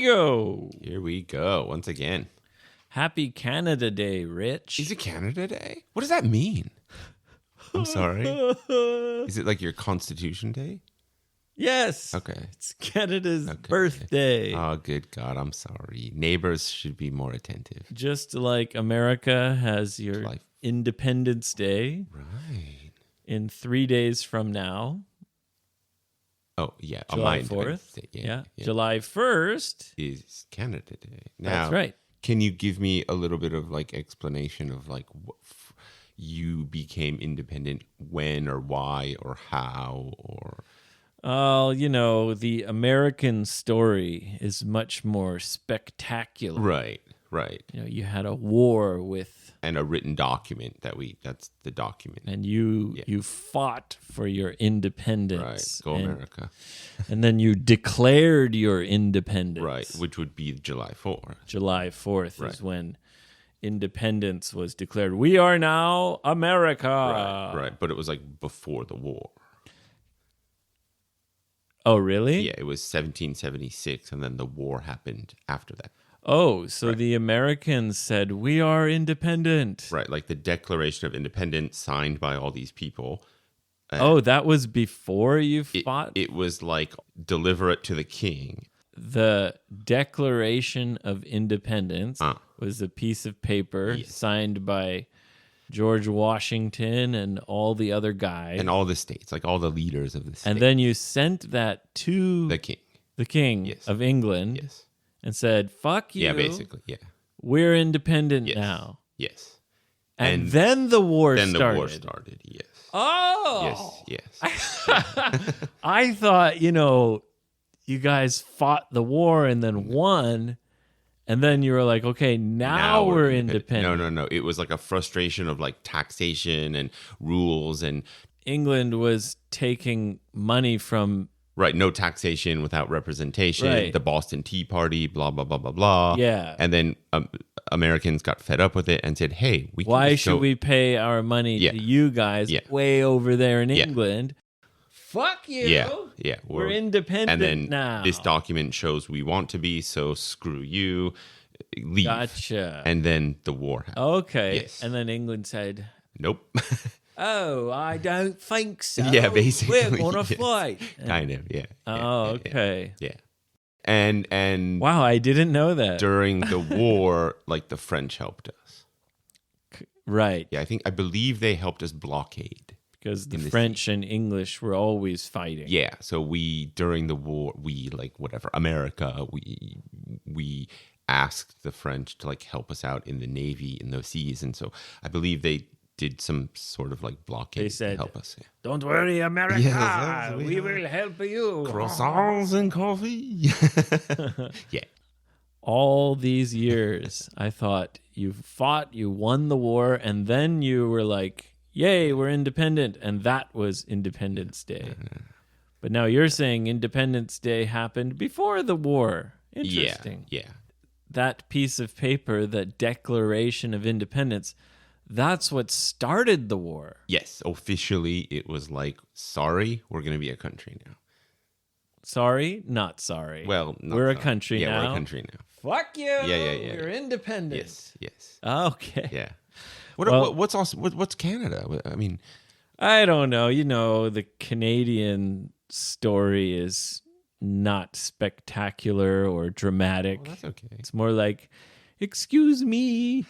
go. Here we go once again. Happy Canada Day, Rich. Is it Canada Day? What does that mean? I'm sorry. Is it like your Constitution Day? Yes. Okay. It's Canada's birthday. Oh, good God. I'm sorry. Neighbors should be more attentive. Just like America has your Independence Day. Right. In 3 days from now. Oh, yeah. July 4th. Yeah. July 1st. Is Canada Day. Now, that's right. Can you give me a little bit of like explanation of like what you became independent, when or why or how or... You know, the American story is much more spectacular. Right, right. You know, you had a war with... And a written document that's the document. And you fought for your independence. Right, go America. And then you declared your independence. Right, which would be July 4th. July 4th is when independence was declared. We are now America. Right, but it was like before the war. Oh, really? Yeah, it was 1776, and then the war happened after that. Oh, so the Americans said, we are independent. Right, like the Declaration of Independence signed by all these people. That was before you fought? It was like, deliver it to the king. The Declaration of Independence was a piece of paper signed by George Washington and all the other guys. And all the states, like all the leaders of the states. And then you sent that to the king of England. Yes. And said, fuck you. Yeah, basically, yeah. We're independent now. Yes. And then the war started. Then the war started, yes. Oh! Yes. I thought, you guys fought the war and then won. And then you were like, okay, now we're independent. No. It was like a frustration of like taxation and rules and... England was taking money from... Right, no taxation without representation. Right. The Boston Tea Party, blah, blah, blah, blah, blah. Yeah. And then Americans got fed up with it and said, hey, why should we pay our money to you guys way over there in England? Fuck you. Yeah. We're independent and then now. This document shows we want to be, so screw you. Leave. Gotcha. And then the war happened. Okay. Yes. And then England said... Nope. Oh, I don't think so. Yeah, basically. We're going to fight. Kind of, yeah. Okay. Yeah. And wow, I didn't know that. During the war, like the French helped us. Right. Yeah, I believe they helped us blockade. Because the French and English were always fighting. Yeah, so during the war, America, we asked the French to like help us out in the Navy in those seas. And so I believe they did some sort of like blockade to help us. Yeah. Don't worry, America. Yes, we will help you. Croissants and coffee. Yeah. All these years, I thought you fought, you won the war, and then you were like, yay, we're independent. And that was Independence Day. But now you're saying Independence Day happened before the war. Interesting. Yeah. That piece of paper, the Declaration of Independence, that's what started the war. Yes, officially it was like, sorry, we're going to be a country now. Sorry? Not sorry. Well, we're a country now. Yeah, we're a country now. Fuck you. Yeah. We're independent. Yes. Okay. Yeah. What's Canada? I mean, I don't know. The Canadian story is not spectacular or dramatic. Well, that's okay. It's more like, excuse me,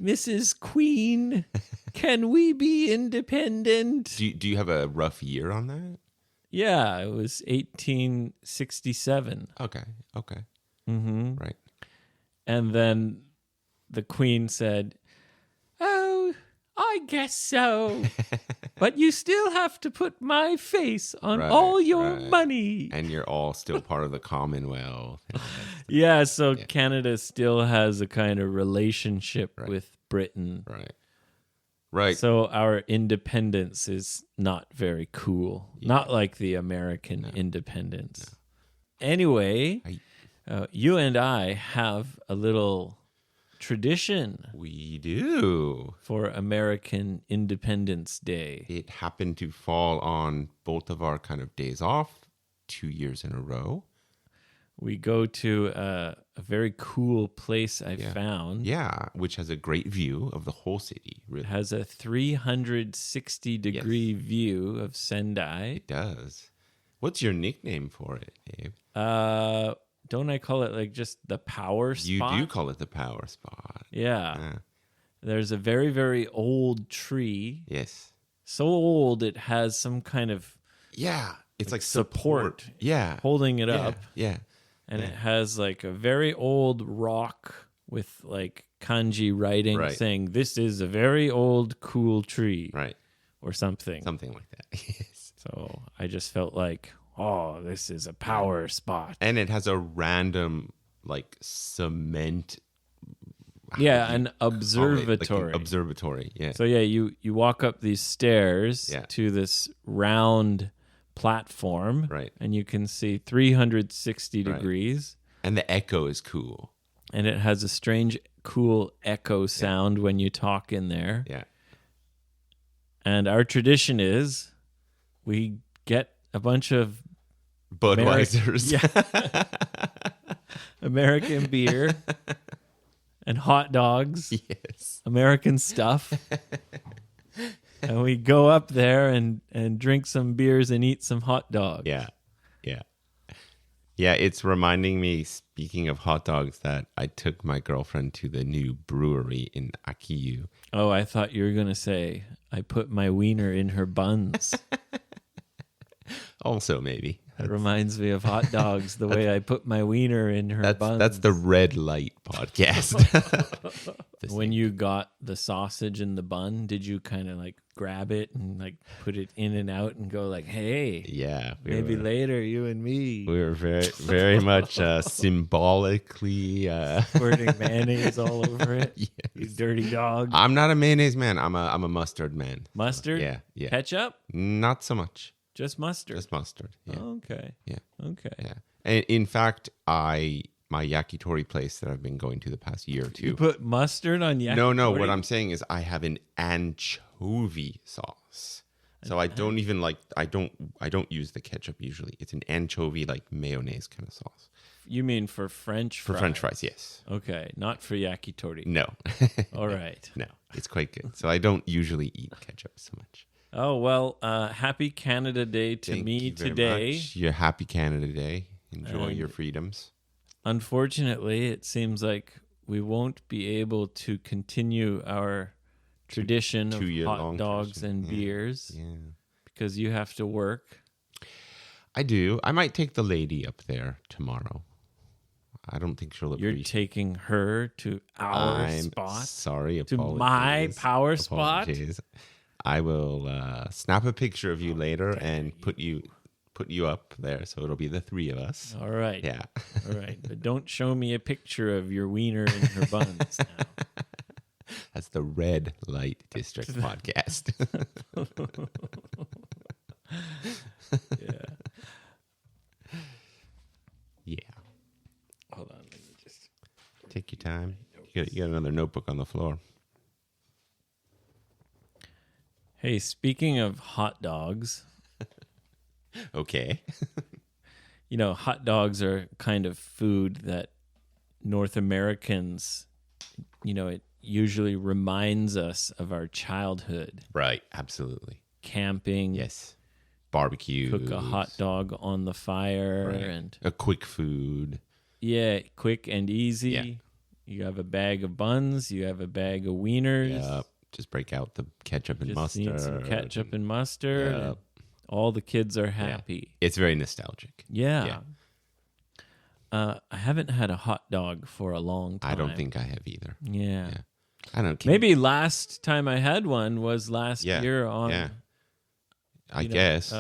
Mrs. Queen, can we be independent? Do you have a rough year on that? Yeah, it was 1867. Okay. Mm-hmm. Right. And then the Queen said, oh, I guess so. But you still have to put my face on all your money. And you're all still part of the Commonwealth. Yeah, so Canada still has a kind of relationship with Britain. Right. So our independence is not very cool. Yeah. Not like the American independence. No. Anyway, you and I have a little tradition. We do. For American Independence Day. It happened to fall on both of our kind of days off 2 years in a row. we go to a very cool place I found. Yeah, which has a great view of the whole city. Really, It has a 360-degree view of Sendai. it does. What's your nickname for it, Abe? Don't I call it like just the power spot? You do call it the power spot. Yeah. There's a very, very old tree. Yes. So old it has some kind of it's like support. Yeah. Holding it up. Yeah. And it has like a very old rock with like kanji writing saying, "This is a very old, cool tree." Right. Or something. Something like that. Yes. So I just felt like, oh, this is a power spot. And it has a random like cement. An observatory. Like an observatory. Yeah. So you walk up these stairs to this round platform, right? And you can see 360 degrees, and the echo is cool, and it has a strange, cool echo sound when you talk in there. Yeah. And our tradition is we get a bunch of Budweisers, American beer and hot dogs, American stuff. And we go up there and drink some beers and eat some hot dogs. Yeah. It's reminding me, speaking of hot dogs, that I took my girlfriend to the new brewery in Akiyu. Oh, I thought you were going to say, I put my wiener in her buns. Also, maybe. That reminds me of hot dogs, the way I put my wiener in her buns. That's the Red Light podcast. When you got the sausage in the bun, did you kind of like grab it and like put it in and out and go like, hey, maybe later you and me? We were very, very much symbolically squirting mayonnaise all over it. Yes. You dirty dog. I'm not a mayonnaise man. I'm a mustard man. Mustard? Yeah. Ketchup? Not so much. Just mustard. Yeah. Oh, okay. Yeah. Okay. Yeah. And in fact, my yakitori place that I've been going to the past year or two. You put mustard on yakitori? No. What I'm saying is I have an anchovy sauce. So I don't even I don't use the ketchup usually. It's an anchovy like mayonnaise kind of sauce. You mean for French fries? For French fries, yes. Okay, not for yakitori. No. All right. No, it's quite good. So I don't usually eat ketchup so much. Oh, well, happy Canada Day to Thank me you very today. Much. Your happy Canada Day. Enjoy your freedoms. Unfortunately, it seems like we won't be able to continue our tradition of hot dogs and beers because you have to work. I do. I might take the lady up there tomorrow. I don't think she'll appreciate. You're taking her to our spot? Sorry, to my power spot? I will snap a picture of you later and put you up there, so it'll be the three of us. All right. Yeah. All right. But don't show me a picture of your wiener in her buns now. That's the Red Light District podcast. Yeah. Hold on. Let me just take your time. You got another notebook on the floor. Hey, speaking of hot dogs. Okay. Hot dogs are kind of food that North Americans, it usually reminds us of our childhood. Right, absolutely. Camping. Yes. Barbecue. Cook a hot dog on the fire. Right. And a quick food. Yeah, quick and easy. Yeah. You have a bag of buns. You have a bag of wieners. Yeah. Just break out the ketchup and mustard. Need some ketchup and mustard. Yeah. And all the kids are happy. Yeah. It's very nostalgic. Yeah. I haven't had a hot dog for a long time. I don't think I have either. Yeah. I don't. Maybe last time I had one was last year on. Yeah. I guess.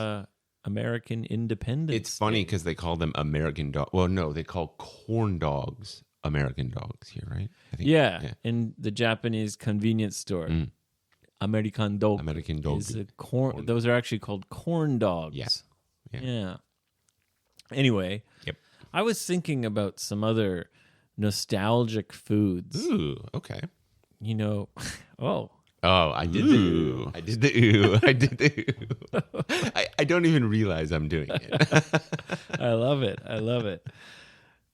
American Independence. It's funny because they call them American dog. Well, no, they call corn dogs American dogs here, right? I think, in the Japanese convenience store. American dog. American dog. Is a corn. Those are actually called corn dogs. Yeah. Anyway. Yep. I was thinking about some other nostalgic foods. Ooh, okay. I did the ooh. I did the ooh. I did the ooh. I don't even realize I'm doing it. I love it.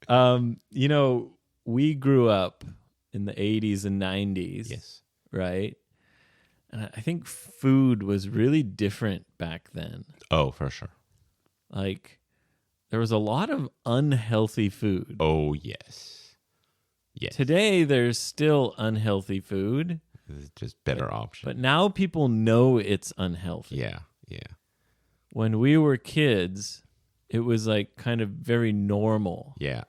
You know, we grew up in the 80s and 90s, Yes. right? And I think food was really different back then. Oh, for sure. Like, there was a lot of unhealthy food. Oh, yes. Yes. Today, there's still unhealthy food, It's just better option. but now people know it's unhealthy. Yeah. Yeah. When we were kids, it was like kind of very normal. Yeah.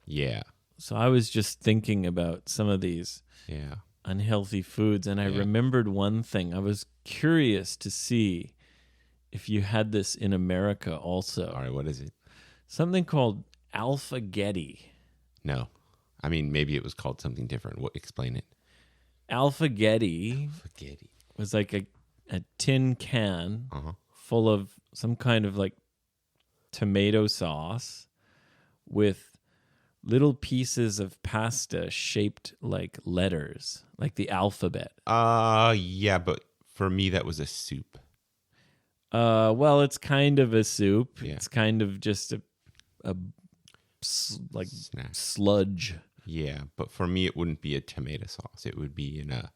Yeah. So I was just thinking about some of these Yeah. unhealthy foods, and I remembered one thing. I was curious to see if you had this in America also. All right. What is it? Something called alphagetti. No. I mean, maybe it was called something different. What? Explain it. Alphagetti Spaghetti. was like a tin can Uh-huh. full of some kind of like tomato sauce with little pieces of pasta shaped like letters, like the alphabet. Yeah, but for me that was a soup. Well, it's kind of a soup. Yeah. It's kind of just like Snack. sludge. Yeah, but for me it wouldn't be a tomato sauce. It would be in a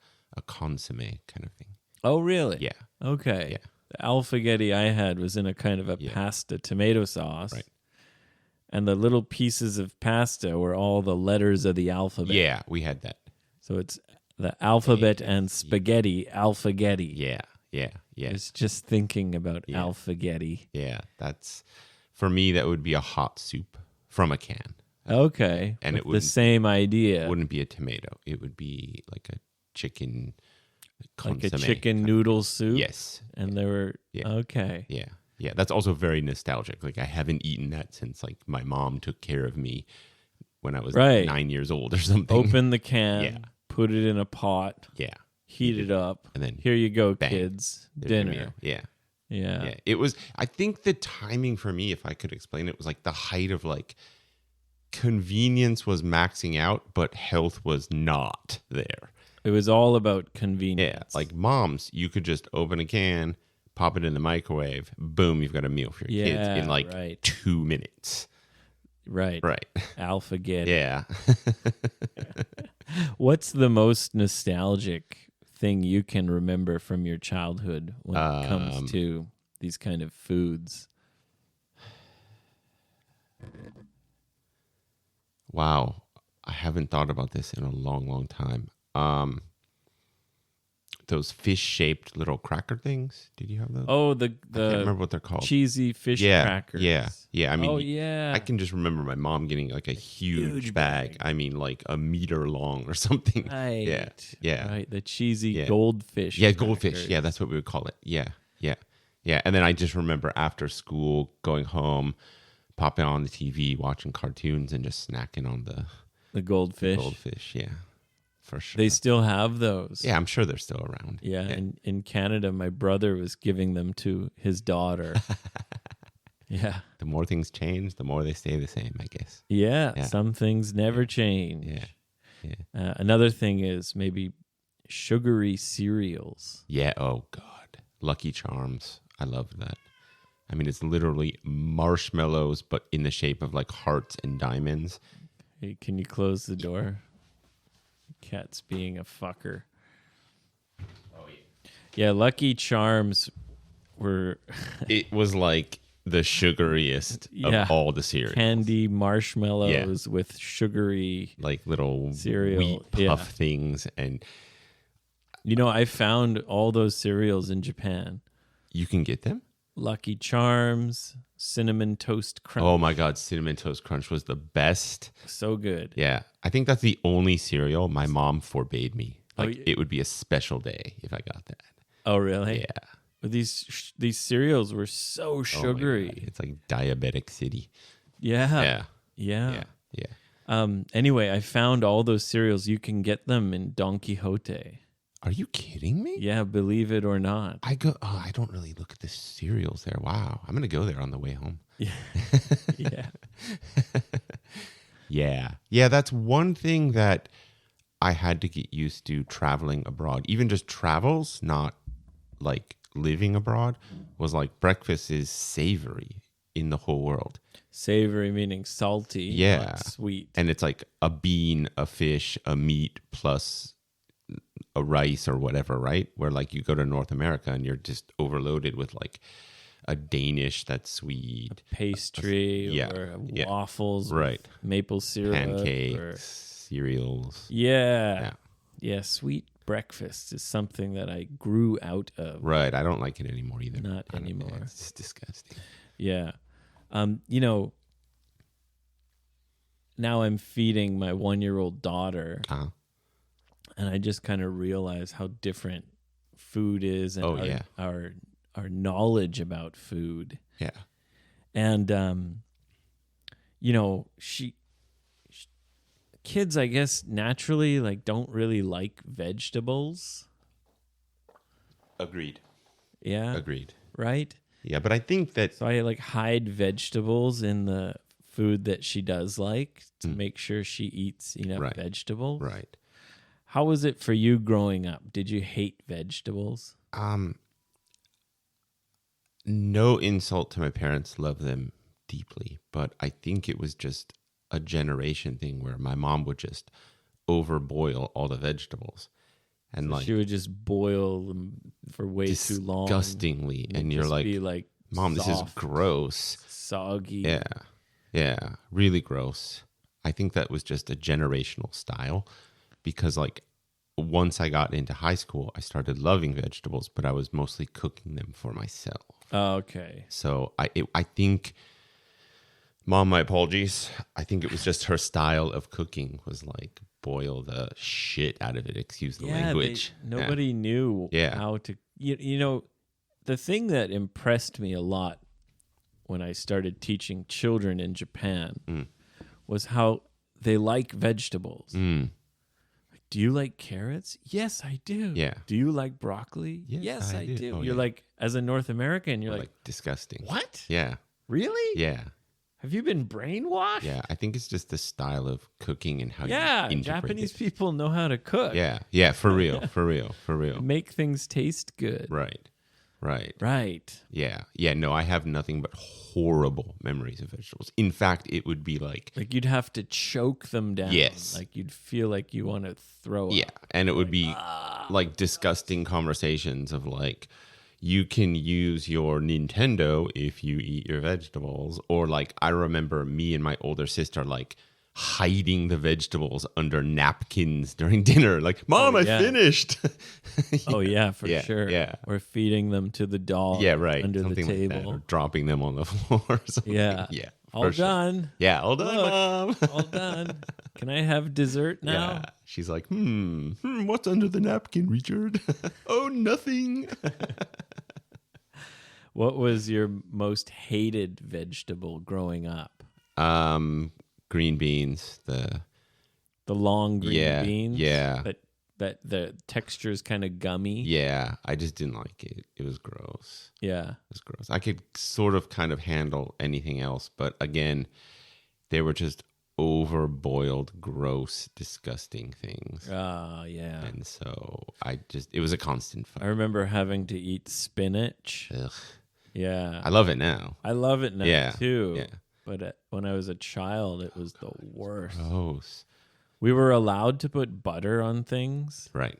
consomme kind of thing. Oh, really? Yeah. Okay. Yeah. The alphagetti I had was in a kind of a pasta tomato sauce. Right. And the little pieces of pasta were all the letters of the alphabet. Yeah, we had that. So it's the alphabet and spaghetti, alphagetti. Yeah. Yeah. Yeah. I was just thinking about alphagetti. Yeah, that's for me that would be a hot soup from a can. Okay. And it the wouldn't same idea. It wouldn't be a tomato. It would be like a chicken Like a consomme. chicken noodle soup. Yes. And they were okay. Yeah. Yeah, that's also very nostalgic. Like I haven't eaten that since like my mom took care of me when I was Right. 9 years old or something. Open the can, Yeah. put it in a pot, Yeah. heat it up, And then here you go, bang. kids, There's your dinner. meal. Yeah. Yeah. Yeah. It was I think the timing for me, if I could explain it, was like the height of like convenience was maxing out, but health was not there. It was all about convenience. Yeah. Like moms, you could just open a can, pop it in the microwave, boom, you've got a meal for your kids in like right. 2 minutes. Right. Right. Alphagetti. Yeah. What's the most nostalgic thing you can remember from your childhood when it comes to these kind of foods? Wow. I haven't thought about this in a long, long time. Those fish-shaped little cracker things. Did you have those? Oh, I can't remember what they're called. cheesy fish Yeah, crackers. yeah. I mean, oh, yeah. I can just remember my mom getting like a huge bag. I mean, like a meter long or something. Right. Yeah. Right. The cheesy Yeah. goldfish. Yeah, goldfish. crackers. Yeah, that's what we would call it. Yeah. And then I just remember after school going home, popping on the TV, watching cartoons, and just snacking on the goldfish. goldfish. Yeah, for sure. They still have those. Yeah, I'm sure they're still around. Yeah. And in Canada, my brother was giving them to his daughter. Yeah. The more things change, the more they stay the same, I guess. Yeah. Yeah. Some things never change. Yeah. Another thing is maybe sugary cereals. Yeah. Oh God, Lucky Charms. I love that. I mean, it's literally marshmallows, but in the shape of like hearts and diamonds. Hey, can you close the door? Cat's being a fucker. Oh yeah. Yeah, Lucky Charms were It was like the sugariest Yeah. of all the cereals. candy marshmallows with sugary. Like little Cereal, wheat puff yeah. things, and You know, I found all those cereals in Japan. you can get them. Lucky Charms, Cinnamon Toast Crunch. Oh my God, Cinnamon Toast Crunch was the best. So good. Yeah, I think that's the only cereal my mom forbade me. Oh, Like yeah. it would be a special day if I got that. Oh, really? Yeah. But these cereals were so Oh my God, sugary. it's like diabetic city. Yeah. Yeah. Anyway, I found all those cereals. You can get them in Don Quixote. Are you kidding me? Yeah, believe it or not. I go. Oh, I don't really look at the cereals there. Wow, I'm gonna go there on the way home. Yeah. Yeah. That's one thing that I had to get used to traveling abroad. Even just travels, not like living abroad, was like breakfast is savory. in the whole world. Savory meaning salty, Yeah. not sweet. And it's like a bean, a fish, a meat plus a rice or whatever, right? Where like you go to North America and you're just overloaded with like a Danish that's sweet, Pastry or waffles, right? with maple syrup, Pancakes, or cereals. yeah, sweet breakfast is something that I grew out of. Right. I don't like it anymore either. Not anymore. It's disgusting. Yeah. You know, now I'm feeding my 1-year-old daughter, and I just kind of realize how different food is, and our knowledge about food. Yeah. And you know, kids, I guess, naturally like don't really like vegetables. Agreed. Yeah. Agreed. Right? Yeah, but I think that So I like hide vegetables in the food that she does like to make sure she eats enough vegetables. right. How was it for you growing up? Did you hate vegetables? No insult to my parents, love them deeply, but I think it was just a generation thing where my mom would just overboil all the vegetables. And So like she would just boil them for way too long. disgustingly. And you're just like, be like Mom, this is soft, gross. soggy. Yeah. Yeah. Really gross. I think that was just a generational style because like once I got into high school, I started loving vegetables, but I was mostly cooking them for myself. Oh, okay. So I think, Mom, my apologies. I think it was just her style of cooking was like boil the shit out of it. Excuse the language. Nobody knew how to. You know, the thing that impressed me a lot when I started teaching children in Japan was how they like vegetables. Do you like carrots? Yes, I do. Yeah. Do you like broccoli? Yes, I do. Oh, you're like, as a North American, you're like, disgusting. what? Yeah. Really? Yeah. Have you been brainwashed? Yeah. I think it's just the style of cooking and how you integrate Japanese it. people know how to cook. Yeah. Yeah. For real. For real. For real. Make things taste good. Right. Right. Right. Yeah. Yeah. No, I have nothing but horrible memories of vegetables. In fact, it would be like you'd have to choke them down. Yes. Like you'd feel like you want to throw up. Yeah. And it would be like disgusting conversations of like, you can use your Nintendo if you eat your vegetables. Or like, I remember me and my older sister like hiding the vegetables under napkins during dinner. Like, Mom, I finished. Oh, yeah, for Yeah, sure. yeah. Or feeding them to the dog under Something the like that, table. or dropping them on the floor or something. Yeah. Yeah. All for sure. done. Yeah, all done, Look, Mom. all done. Can I have dessert now? Yeah. She's like, what's under the napkin, Richard? Oh, nothing. What was your most hated vegetable growing up? Green beans. The long green beans? Yeah. That the texture is kind of gummy? Yeah. I just didn't like it. It was gross. Yeah. It was gross. I could sort of kind of handle anything else, but again, they were just overboiled, gross, disgusting things. Yeah. And so it was a constant I fight. remember having to eat spinach. Ugh. Yeah. I love it now. I love it now too. Yeah. But when I was a child, it was the worst. Gross. We were allowed to put butter on things. Right.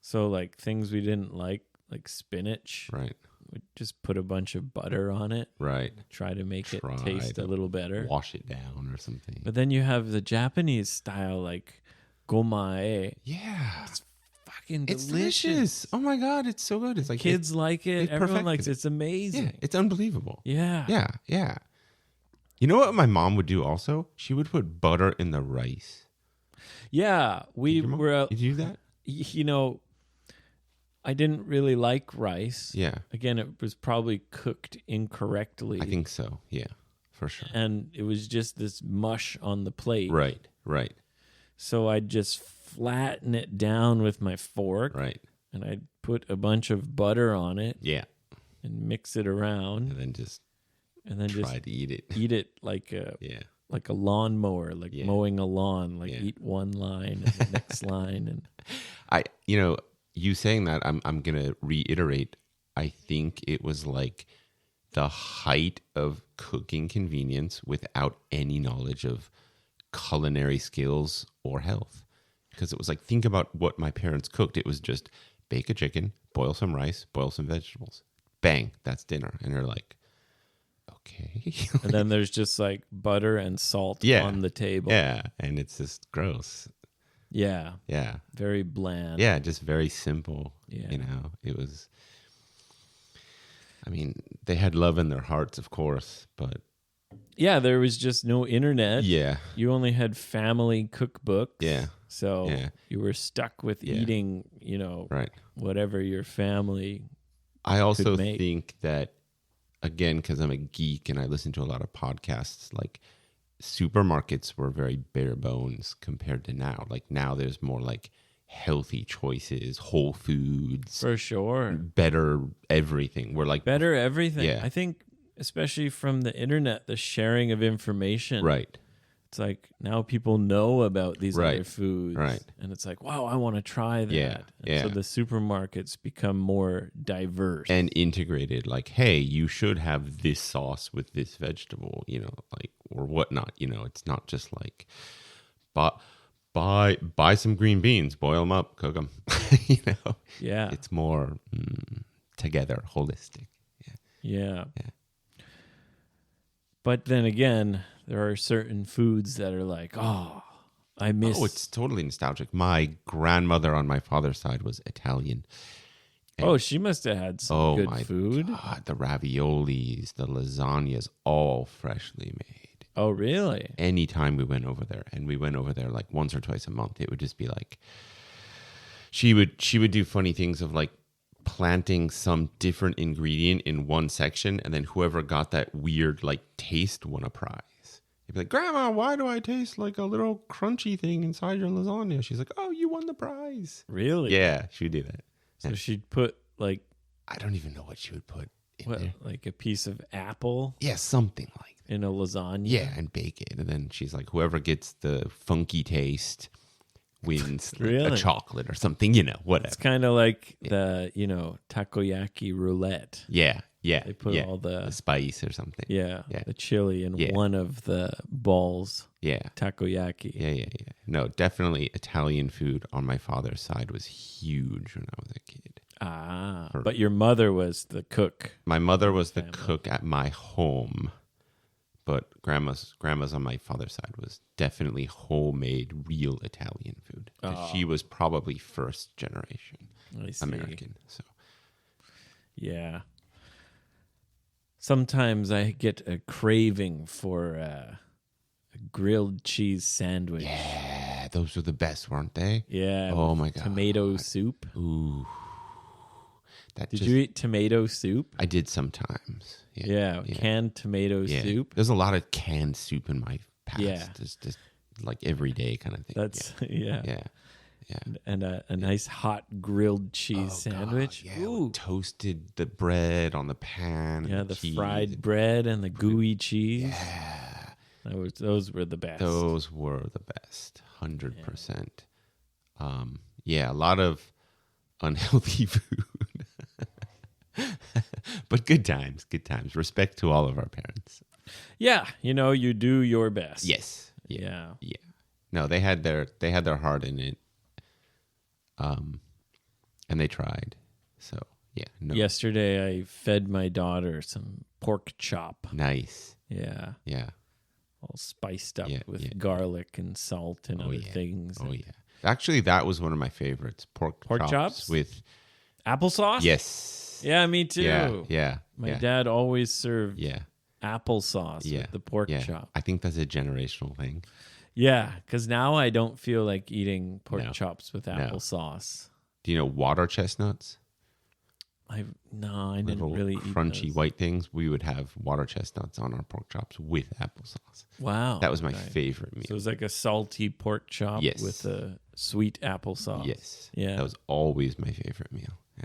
So like things we didn't like spinach, Right. we'd just put a bunch of butter on it. Right. Try to make it Try taste to a little better. Wash it down or something. But then you have the Japanese style like gomae. Yeah. It's fucking It's delicious. delicious. Oh my God. It's so good. It's like Kids like it. they Everyone likes perfected it. It's amazing. Yeah, it's unbelievable. Yeah. Yeah. Yeah. You know what my mom would do also? She would put butter in the rice. Yeah. We Did your mom- were, Did you do that? you know, I didn't really like rice. Yeah. Again, it was probably cooked incorrectly. I think so. Yeah. For sure. And it was just this mush on the plate. Right. Right. So I'd just flatten it down with my fork. Right. And I'd put a bunch of butter on it Yeah. and mix it around. And then just And then try just to eat it. eat it like a lawnmower, like mowing a lawn. Like eat one line and the next line. And You saying that, I'm gonna reiterate. I think it was like the height of cooking convenience without any knowledge of culinary skills or health. Because it was like, think about what my parents cooked. It was just bake a chicken, boil some rice, boil some vegetables. Bang, that's dinner. And you're like, okay. And then there's just like butter and salt Yeah. on the table. Yeah, and it's just gross. Yeah. Yeah. Very bland. Yeah, just very simple. Yeah. You know, it was, I mean, they had love in their hearts, of course, but Yeah, there was just no internet. yeah. You only had family cookbooks. Yeah. So Yeah. you were stuck with Yeah. eating, you know, Right. whatever your family. I also could make. think that, again, because I'm a geek and I listen to a lot of podcasts, like supermarkets were very bare bones compared to now. Like now there's more like healthy choices, whole foods, For sure. better everything. We're like, Better everything. Yeah. I think, especially from the internet, the sharing of information. right. It's like now people know about these Right. other foods. Right. And it's like, wow, I want to try that. Yeah. And Yeah. so the supermarkets become more diverse. And integrated, like, hey, you should have this sauce with this vegetable, you know, like, or whatnot. You know, it's not just like, buy some green beans, boil them up, cook them. You know, yeah. it's more together, holistic. Yeah. But then again, there are certain foods that are like, oh, I miss. Oh, it's totally nostalgic. My grandmother on my father's side was Italian. Oh, she must have had some good my food. God, the raviolis, the lasagnas, all freshly made. Oh, really? Anytime we went over there, and we went over there like once or twice a month, it would just be like she would do funny things of like planting some different ingredient in one section, and then whoever got that weird like taste won a prize. You'd be like, Grandma, why do I taste like a little crunchy thing inside your lasagna? She's like, oh, you won the prize. Really? Yeah, she would do that. So she'd put like I don't even know what she would put in what, there. like a piece of apple Yeah, something like that. in a lasagna. Yeah, and bake it. And then she's like, whoever gets the funky taste wins like, Really? a chocolate or something, you know, whatever. It's kind of like the, takoyaki roulette. Yeah, yeah. They put yeah. all the spice or something. yeah, Yeah. the chili in Yeah. one of the balls. Yeah. Takoyaki. Yeah. No, definitely Italian food on my father's side was huge when I was a kid. Ah, but your mother was the cook. My mother was the cook at my home, but grandma's on my father's side was definitely homemade, real Italian food. 'Cause she was probably first generation I see. American. So Yeah. Sometimes I get a craving for a grilled cheese sandwich. yeah, those were the best, weren't they? Yeah. Oh with my God. Tomato soup. Ooh, Did you eat tomato soup? I did sometimes. Yeah, canned tomato Yeah. soup. There's a lot of canned soup in my past. Yeah. Just like everyday kind of thing. That's yeah. yeah. And a nice hot grilled cheese sandwich. Yeah, Ooh. toasted the bread on the pan. Yeah, and the cheese. fried bread and the gooey cheese. Yeah, Those were the best. those were the best, 100%. Yeah, a lot of unhealthy food, but good times. Good times. Respect to all of our parents. Yeah, you do your best. Yes. Yeah. Yeah. No, they had their heart in it. And they tried. So yeah. No. Yesterday I fed my daughter some pork chop. Nice. Yeah. Yeah. All spiced up Yeah, with yeah. garlic and salt and other things. Oh yeah. Actually, that was one of my favorites. Pork chops? with Applesauce? yes. Yeah, me too. Yeah. My yeah. dad always served Yeah. applesauce Yeah. with the pork Yeah. chop. I think that's a generational thing. Yeah, because now I don't feel like eating pork No. chops with applesauce. Do you know water chestnuts? I didn't Little really eat crunchy those. white things. We would have water chestnuts on our pork chops with applesauce. Wow. That was my okay. favorite meal. So it was like a salty pork chop Yes. with a sweet applesauce. Yes. Yeah. That was always my favorite meal. Yeah.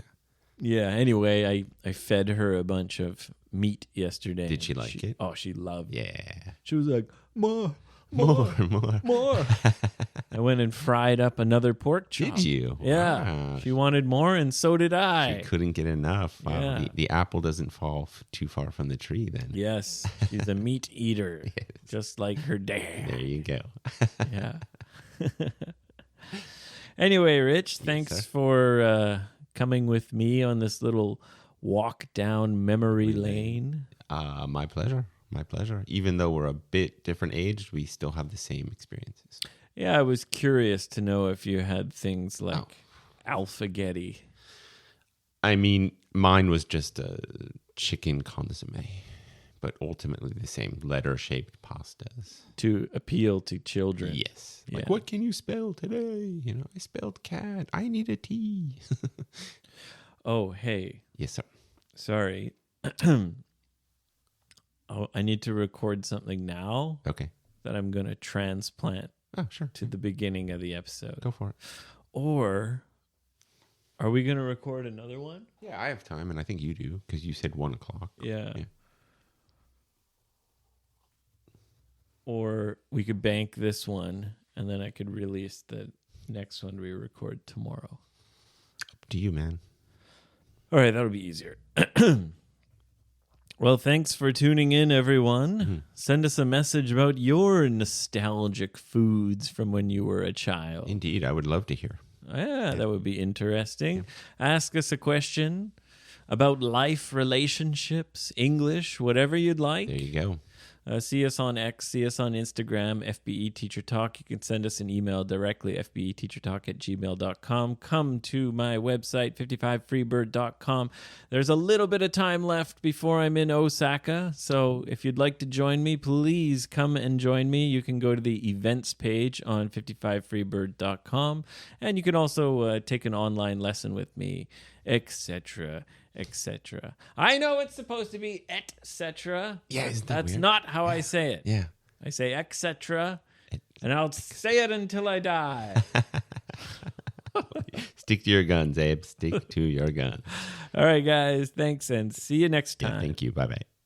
Yeah. Anyway, I fed her a bunch of meat yesterday. Did she and like it? Oh, she loved it. Yeah. She was like, Ma, more. more. I went and fried up another pork chop. Did you? Yeah. Wow. She wanted more, and so did I. She couldn't get enough. Wow. Yeah. The apple doesn't fall too far from the tree then. Yes, she's a meat eater, just like her dad. There you go. Yeah. Anyway, Rich, thanks sir. for coming with me on this little walk down memory lane. My pleasure. My pleasure. Even though we're a bit different aged, we still have the same experiences. Yeah, I was curious to know if you had things like Alphagetti. I mean, mine was just a chicken consomme, but ultimately the same letter-shaped pastas. To appeal to children. Yes. Yeah. Like, what can you spell today? You know, I spelled cat. I need a T. Oh, hey, Yes, sir. sorry. I need to record something now Okay. that I'm going to transplant Oh, sure. to the beginning of the episode. Go for it. Or are we going to record another one? Yeah, I have time, and I think you do, because you said 1 o'clock. Yeah. Yeah. Or we could bank this one, and then I could release the next one we record tomorrow. Up to you, man. All right, that'll be easier. Well, thanks for tuning in, everyone. Mm-hmm. Send us a message about your nostalgic foods from when you were a child. Indeed, I would love to hear. Yeah, that would be interesting. Ask us a question about life, relationships, English, whatever you'd like. There you go. See us on X, see us on Instagram, FBE Teacher Talk. You can send us an email directly, fbeteachertalk@gmail.com. Come to my website, 55freebird.com. There's a little bit of time left before I'm in Osaka, so if you'd like to join me, please come and join me. You can go to the events page on 55freebird.com, and you can also take an online lesson with me, etc., etc. I know it's supposed to be etc. Yeah, isn't that That's weird? not how I say it. Yeah. I say etc. And I'll say it until I die. Stick to your guns, Abe. Stick to your guns. All right, guys. Thanks, and see you next time. Yeah, thank you. Bye-bye.